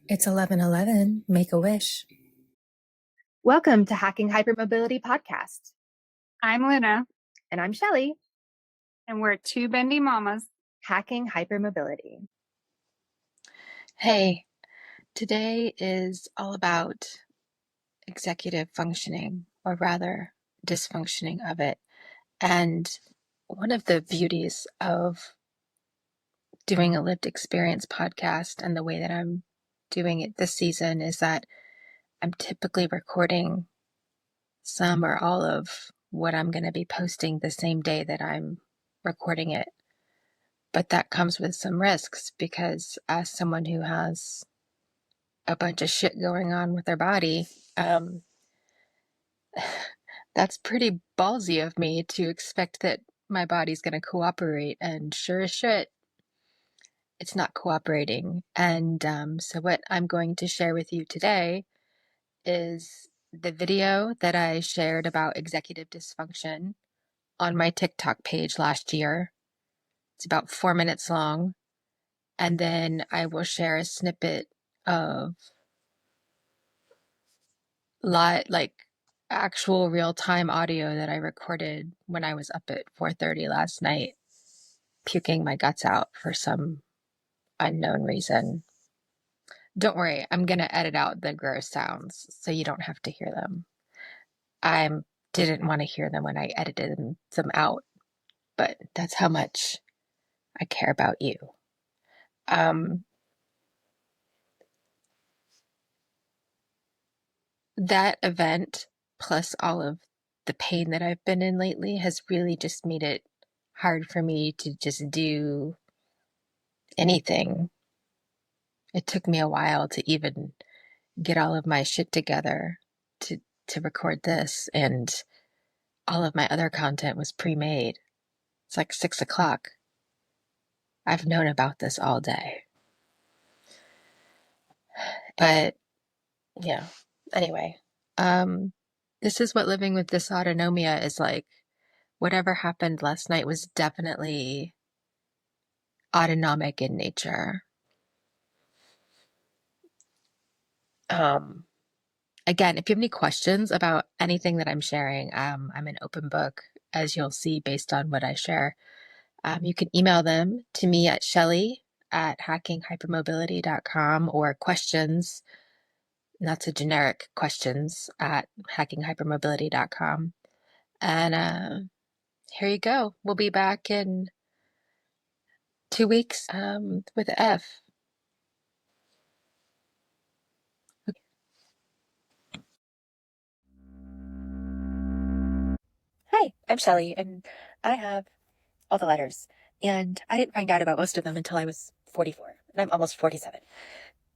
It's 11:11. Make a wish. Welcome to Hacking Hypermobility Podcast. I'm Luna. And I'm Shelly. And we're two bendy mamas hacking hypermobility. Hey, today is all about executive functioning, or rather, dysfunctioning of it. And one of the beauties of doing a lived experience podcast and the way that I'm doing it this season is that I'm typically recording some or all of what I'm going to be posting the same day that I'm recording it. But that comes with some risks because as someone who has a bunch of shit going on with their body, that's pretty ballsy of me to expect that my body's going to cooperate, and sure as shit, it's not cooperating. And so what I'm going to share with you today is the video that I shared about executive dysfunction on my TikTok page last year. It's about 4 minutes long. And then I will share a snippet of actual real-time audio that I recorded when I was up at 4:30 last night, puking my guts out for some unknown reason. Don't worry, I'm gonna edit out the gross sounds so you don't have to hear them. I didn't want to hear them when I edited them out, but that's how much I care about you. That event, plus all of the pain that I've been in lately, has really just made it hard for me to just do anything. It took me a while to even get all of my shit together to record this, and all of my other content was pre-made. It's like 6 o'clock. I've known about this all day. But yeah, anyway, this is what living with dysautonomia is like. Whatever happened last night was definitely autonomic in nature. Again, if you have any questions about anything that I'm sharing, I'm an open book, as you'll see based on what I share. You can email them to me at shelly@hackinghypermobility.com, or questions, that's a generic questions, at hackinghypermobility.com. And here you go. We'll be back in 2 weeks with F. Hi, I'm Shelly, and I have all the letters. And I didn't find out about most of them until I was 44, and I'm almost 47.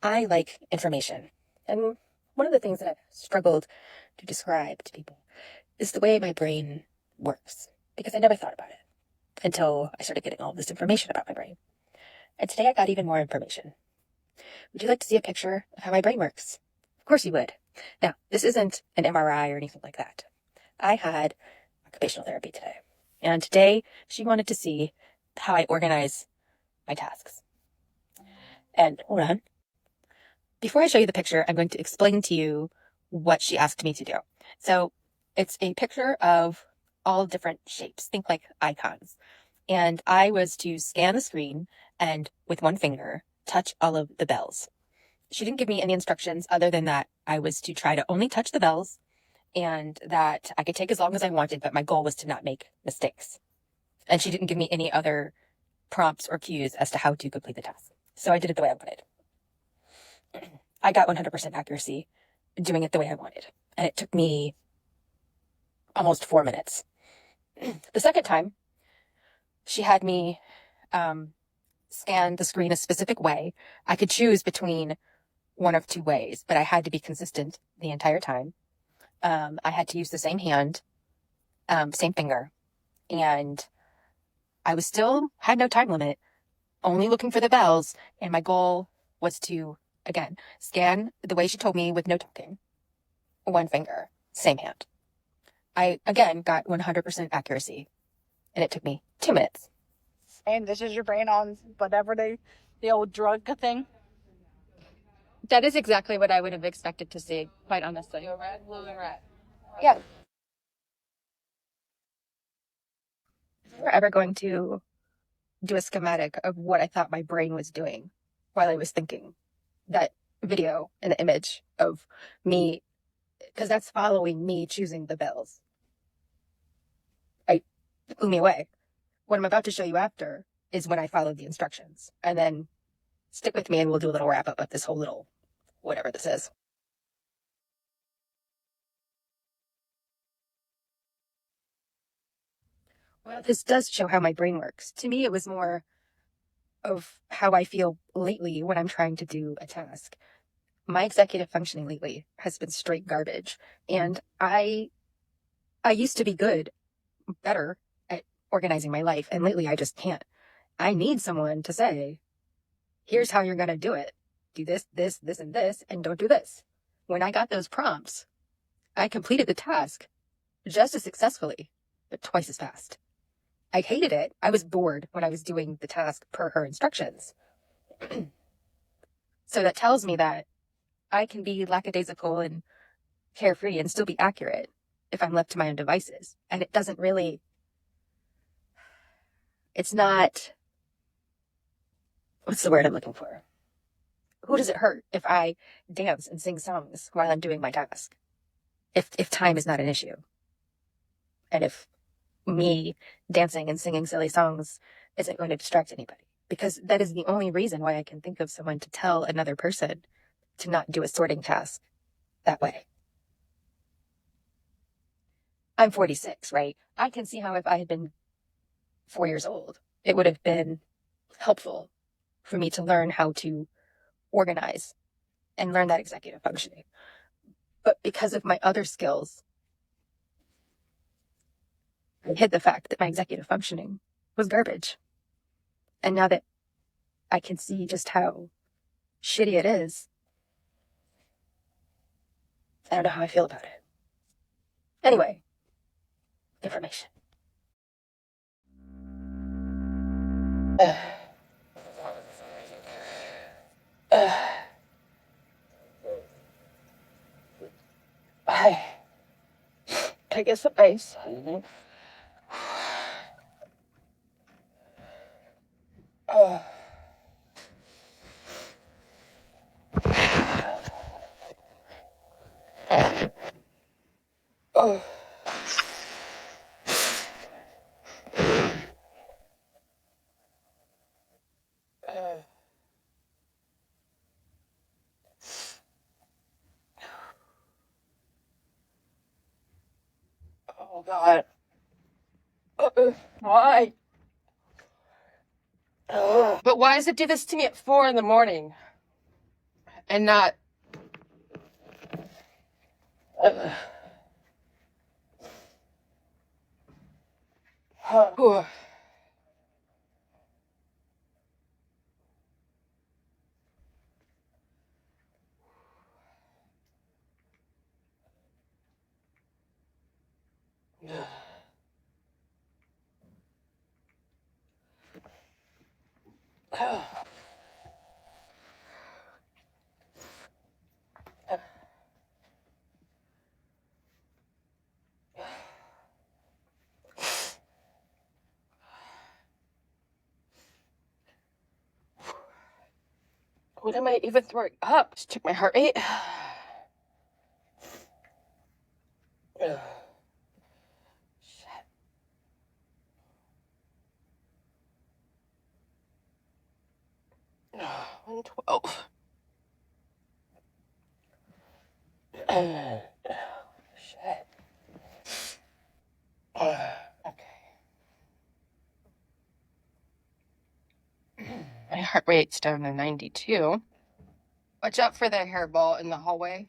I like information. And one of the things that I've struggled to describe to people is the way my brain works, because I never thought about it until I started getting all this information about my brain. And today I got even more information. Would you like to see a picture of how my brain works? Of course you would. Now, this isn't an MRI or anything like that. I had occupational therapy today. And today she wanted to see how I organize my tasks. And hold on. Before I show you the picture, I'm going to explain to you what she asked me to do. So it's a picture of all different shapes. Think like icons. And I was to scan the screen and with one finger, touch all of the bells. She didn't give me any instructions other than that I was to try to only touch the bells, and that I could take as long as I wanted, but my goal was to not make mistakes. And she didn't give me any other prompts or cues as to how to complete the task. So I did it the way I wanted. I got 100% accuracy doing it the way I wanted. And it took me almost 4 minutes. The second time, she had me scan the screen a specific way. I could choose between one of two ways, but I had to be consistent the entire time. I had to use the same hand, same finger, and I was still had no time limit, only looking for the bells, and my goal was to, again, scan the way she told me with no talking, one finger, same hand. I, again, got 100% accuracy, and it took me 2 minutes. And this is your brain on whatever the old drug thing. That is exactly what I would have expected to see, quite honestly. Red, blue, and red. Yeah. We're ever going to do a schematic of what I thought my brain was doing while I was thinking. That video and the image of me, because that's following me choosing the bills. It blew me away. What I'm about to show you after is when I followed the instructions. And then stick with me and we'll do a little wrap up of this whole little whatever this is. Well, this does show how my brain works. To me, it was more of how I feel lately when I'm trying to do a task. My executive functioning lately has been straight garbage. And I used to be better at organizing my life. And lately I just can't. I need someone to say, here's how you're going to do it. Do this, this, this, and this, and don't do this. When I got those prompts, I completed the task just as successfully, but twice as fast. I hated it. I was bored when I was doing the task per her instructions. So that tells me that I can be lackadaisical and carefree and still be accurate if I'm left to my own devices. And it doesn't really, it's not, what's the word I'm looking for? Who does it hurt if I dance and sing songs while I'm doing my task? If time is not an issue. And if me dancing and singing silly songs isn't going to distract anybody. Because that is the only reason why I can think of someone to tell another person to not do a sorting task that way. I'm 46, right? I can see how if I had been 4 years old, it would have been helpful for me to learn how to organize and learn that executive functioning. But because of my other skills, I hid the fact that my executive functioning was garbage. And now that I can see just how shitty it is, I don't know how I feel about it. Anyway, information. I guess some ice. Oh God. Why? But why does it do this to me at 4 in the morning? And not... What am I even throwing up? Just check my heart rate. Shit. 112. Shit. Okay. My heart rate's down to 92. Watch out for the hairball in the hallway.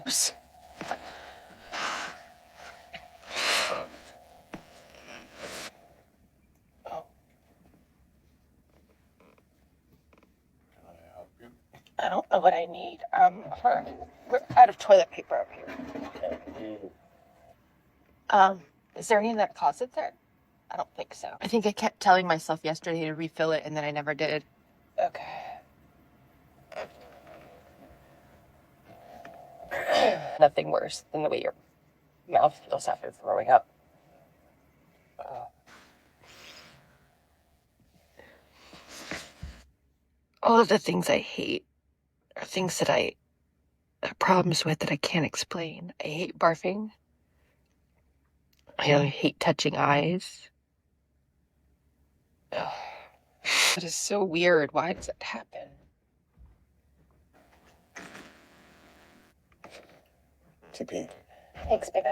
Oops. what I need. We're out of toilet paper up here. Is there any in that closet there? I don't think so. I think I kept telling myself yesterday to refill it, and then I never did. Okay. Nothing worse than the way your mouth feels after throwing up. All of the things I hate are things that I have problems with that I can't explain. I hate barfing. I hate touching eyes. Ugh. That is so weird. Why does that happen? To be. Thanks, baby.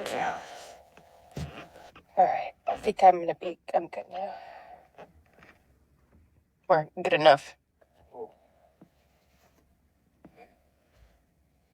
Yeah. Alright, I think I'm good now. Or good enough.